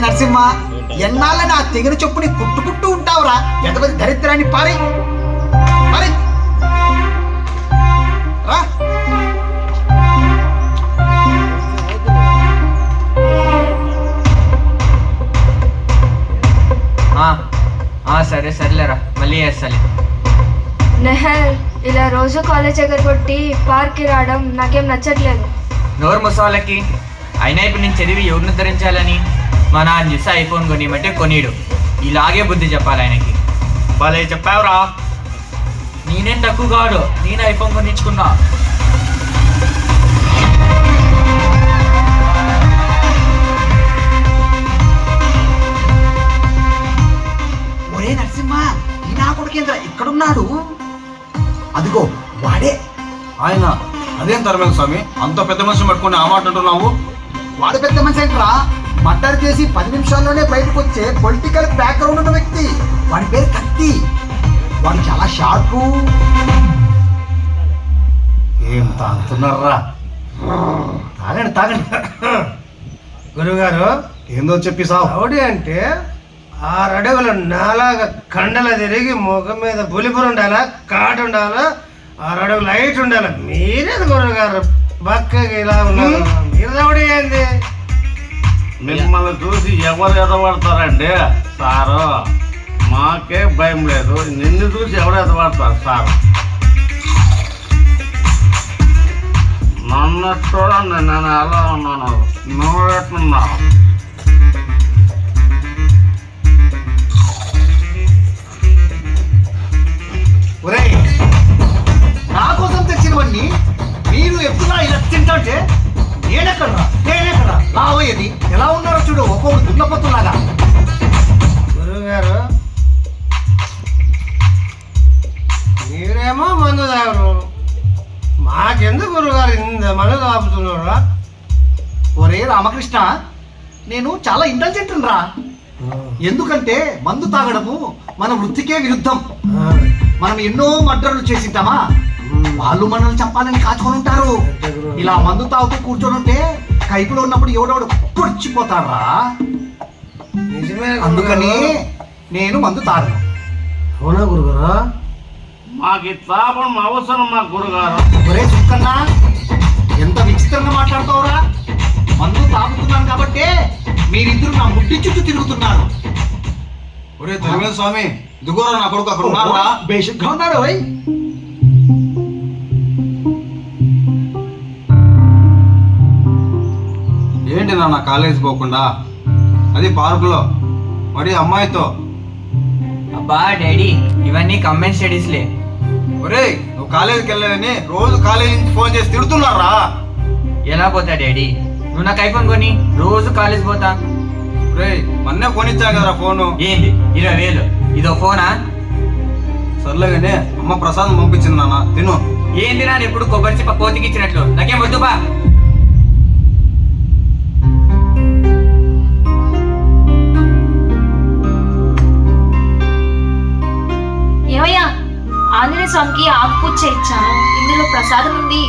నరసింహ, ఎన్నాళ్ళ నా తెగిన చొప్పుని కుట్టుకుంటూ ఉంటావురా? ఎంతమంది దరిద్రాన్ని పారి పారి రా. సరే సర్లేరా, మళ్ళీ చేస్తాలే. నెహల్, ఇలా రోజు కాలేజ్ ఎగరగొట్టి పార్క్కి రావడం నాకేం నచ్చట్లేదు. నోరు ముసవాళ్ళకి అయినా ఇప్పుడు నేను చదివి ఎవరిని ధరించాలని మా నాన్న చూస్తే ఐఫోన్ కొనియమంటే కొనిడు. ఇలాగే బుద్ధి చెప్పాలి ఆయనకి. భలే చెప్పావురా. నేనేం తక్కువ కాదు, నేను ఐఫోన్ కొనిచ్చుకున్నా. ఒరే నరసింహ, ఈ నా కొడుకేంద్ర ఇక్కడున్నాడు? అదిగో వాడే. ఆయన అదేం తరమేంద్ర స్వామి, అంత పెద్ద మనిషిని పట్టుకుని ఆ మాట అంటున్నావు? వాడు పెద్ద మనిషి ఏంట్రా? మర్డర్ చేసి 10 నిమిషాల్లోనే బయటకు వచ్చే పొలిటికల్ బ్యాక్గ్రౌండ్ ఉన్న వ్యక్తి. వాడి పేరు కత్తి. వాడు చాలా షార్పు. ఏం తాగుతున్నారా? తాగండి తాగండి. గురుగారు, ఏందో చెప్పి సావు. రౌడీ అంటే 6 అడుగులు నాలాగా కండల తిరిగి ముఖం మీద పులిపురు ఉండాలా, కాటు ఉండాలా, 6 అడుగులు లైట్ ఉండాలా. మీరేది గురుగారు బక్కగా ఇలా ఉన్నారు? మీరు రౌడీ ఏంది? మిమ్మల్ని చూసి ఎవరు ఎదబడతారండి సారు? మాకే భయం లేదు, నిన్ను చూసి ఎవరు ఎదబడతారు సారు? నన్ను చూడండి, నేను ఎలా ఉన్నాను, నువ్వు ఎట్లున్నావు? ఒరే, నా కోసం తెచ్చినవన్నీ మీరు ఎప్పుడా ఇలా తింటే నేనెక్కడరా లావయ్యది. ఎలా ఉన్నారో చూడు, ఒక్కొక్క దున్నపోతులాగా. గురుగారు, మీరేమో మందు తాగరు, మాకెందుకు గురుగారు ఇంత మందు తాగుతున్నారా? ఒరే రామకృష్ణ, నేను చాలా ఇంటెలిజెంట్ రా. ఎందుకంటే మందు తాగడము మన వృత్తికే విరుద్ధం. మనం ఎన్నో మర్డర్లు చేసింటామా, వాళ్ళు మనల్ని చంపాలని కాచుకొని ఉంటారు. ఇలా మందు తాగుతూ కూర్చొని ఉంటే కైపులో ఉన్నప్పుడు ఎవడెవడు పొడిచిపోతారా. నిజమే. అందుకని నేను మందు తాగను. అవునా గురుగారు? మాకు ఈ తాపం అవసరం మా గురుగారు. ఒరే సుక్కన్నా, ఎంత విచిత్రంగా మాట్లాడుతావురా? మందు తాగుతున్నాను కాబట్టే మీరిద్దరు నా ముట్టి చుట్టూ తిరుగుతున్నారు. ఒరే తరమేంద్ర స్వామి, దిగోరా, నా కొడుకు అక్కడ ఉన్నారా? బేసిక్గా ఉన్నాడు. ఓయ్ ఏంటి నాన్న కాలేజ్ పోకుండా? అది పార్కులో మరి అమ్మాయితో. అబ్బా డాడీ, ఇవన్నీ కంబైన్ స్టడీస్లే. ఒరే, నువ్వు కాలేజీకి వెళ్ళలేదని రోజు కాలేజీ నుంచి ఫోన్ చేసి తిడుతున్నారా? ఎలా పోతా డాడీ? నువ్వు నాకు ఐఫోన్ కొని రోజు కాలేజ్ పోతా. ఒరే, మొన్నే కొనిచ్చా కదరా ఫోను. ఏంది 20,000? ఇదో ఫోనా? సర్లేగానే అమ్మ ప్రసాదం పంపించింది నాన్న, తిను. ఏంది నాన్న ఎప్పుడు కొబ్బరి చిప్ప కోతికి ఇచ్చినట్లు? నాకేం వద్దు బా. ఏమయ్యా, ఆంజనేయ స్వామికి ఆకుపూజ ఇచ్చాను, ఇందులో ప్రసాదం ఉంది.